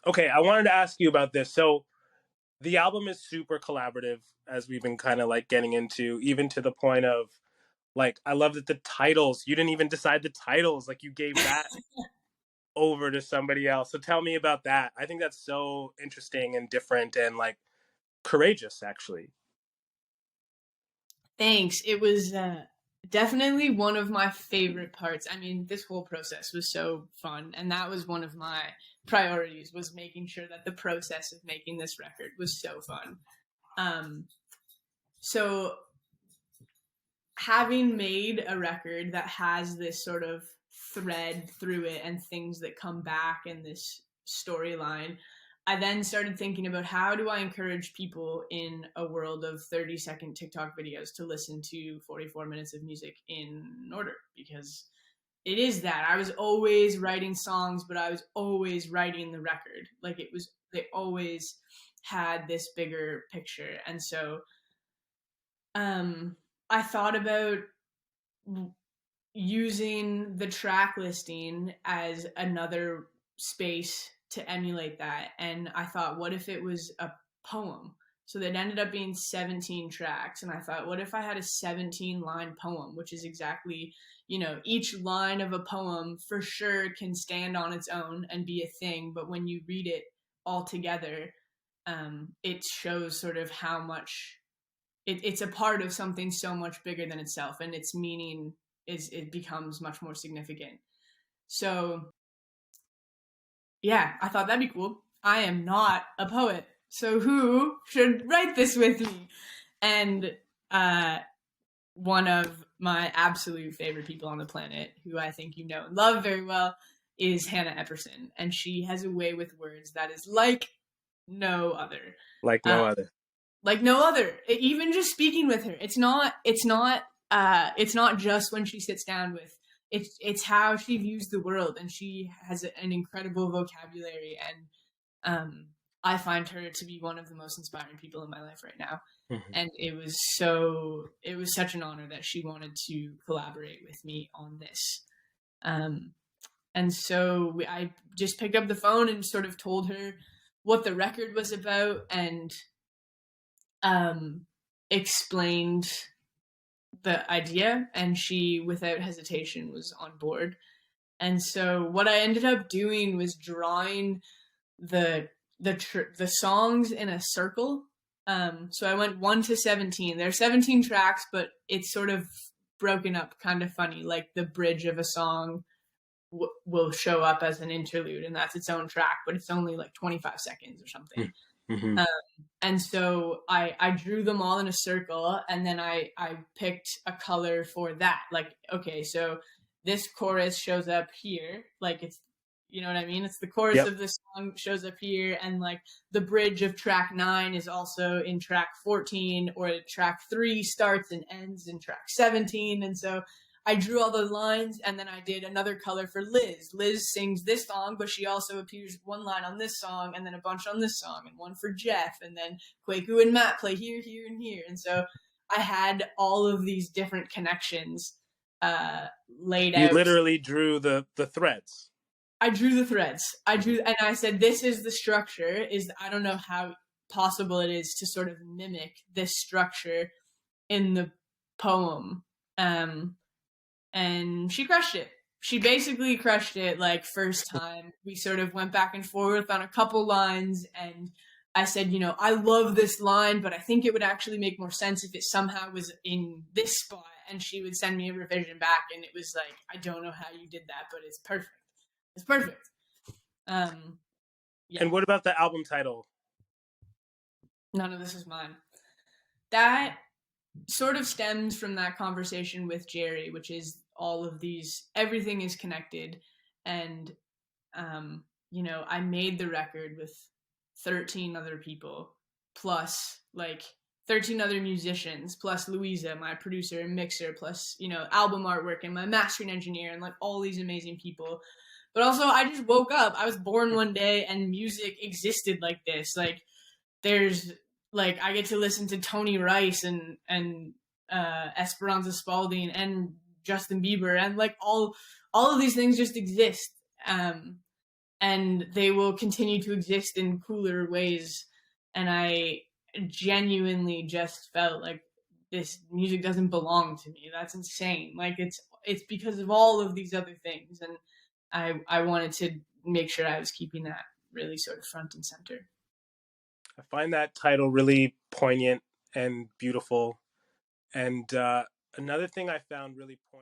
Okay, I wanted to ask you about this. So the album is super collaborative, as we've been kind of like getting into, even to the point of like, I love that the titles, you didn't even decide the titles. Like, you gave that over to somebody else. So tell me about that. I think that's so interesting and different and like courageous, actually. Thanks. It was definitely one of my favorite parts. I mean, this whole process was so fun, and that was one of my priorities, was making sure that the process of making this record was so fun. So having made a record that has this sort of thread through it and things that come back in this storyline, I then started thinking about how do I encourage people in a world of 30-second TikTok videos to listen to 44 minutes of music in order, because it is that. I was always writing songs, but I was always writing the record. Like, they always had this bigger picture. And so I thought about using the track listing as another space to emulate that. And I thought, what if it was a poem? So that ended up being 17 tracks. And I thought, what if I had a 17-line poem, which is exactly, each line of a poem for sure can stand on its own and be a thing. But when you read it all together, it shows sort of how much it's a part of something so much bigger than itself, and its meaning it becomes much more significant. So yeah, I thought that'd be cool. I am not a poet, so who should write this with me? And one of my absolute favorite people on the planet, who I think you know and love very well, is Hannah Epperson, and she has a way with words that is like no other. Like no other. Like no other. Even just speaking with her, it's not just when she sits down with, it's how she views the world, and she has an incredible vocabulary, and I find her to be one of the most inspiring people in my life right now. Mm-hmm. And it was such an honor that she wanted to collaborate with me on this. And so I just picked up the phone and sort of told her what the record was about, and explained the idea, and she, without hesitation, was on board. And so what I ended up doing was drawing the songs in a circle. So I went 1 to 17. There are 17 tracks, but it's sort of broken up kind of funny. Like, the bridge of a song will show up as an interlude, and that's its own track, but it's only like 25 seconds or something. Mm-hmm. And so I drew them all in a circle, and then I picked a color for that. Like, okay, so this chorus shows up here, like, it's, you know what I mean? It's the chorus of this song shows up here, and like the bridge of track 9 is also in track 14, or track 3 starts and ends in track 17. And so I drew all the lines, and then I did another color for Liz. Liz sings this song, but she also appears one line on this song, and then a bunch on this song, and one for Jeff, and then Kwaku and Matt play here, here, and here. And so I had all of these different connections laid out. You literally drew the threads. I drew the threads. And I said, this is the structure. I don't know how possible it is to sort of mimic this structure in the poem. And she crushed it. She basically crushed it, like, first time. We sort of went back and forth on a couple lines, and I said, I love this line, but I think it would actually make more sense if it somehow was in this spot. And she would send me a revision back, and it was like, I don't know how you did that, but it's perfect. It's perfect. Yeah. And what about the album title? None of this is mine. That sort of stems from that conversation with Jerry, which is all of these, everything is connected. And, I made the record with 13 other people, plus like 13 other musicians, plus Louisa, my producer and mixer, plus, album artwork and my mastering engineer, and like all these amazing people. But also, I just woke up. I was born one day, and music existed like this. Like, there's, like, I get to listen to Tony Rice and Esperanza Spalding and Justin Bieber, and like all of these things just exist. And and they will continue to exist in cooler ways. And I genuinely just felt like this music doesn't belong to me. That's insane. Like it's because of all of these other things, and I wanted to make sure I was keeping that really sort of front and center. I find that title really poignant and beautiful. And another thing I found really poignant.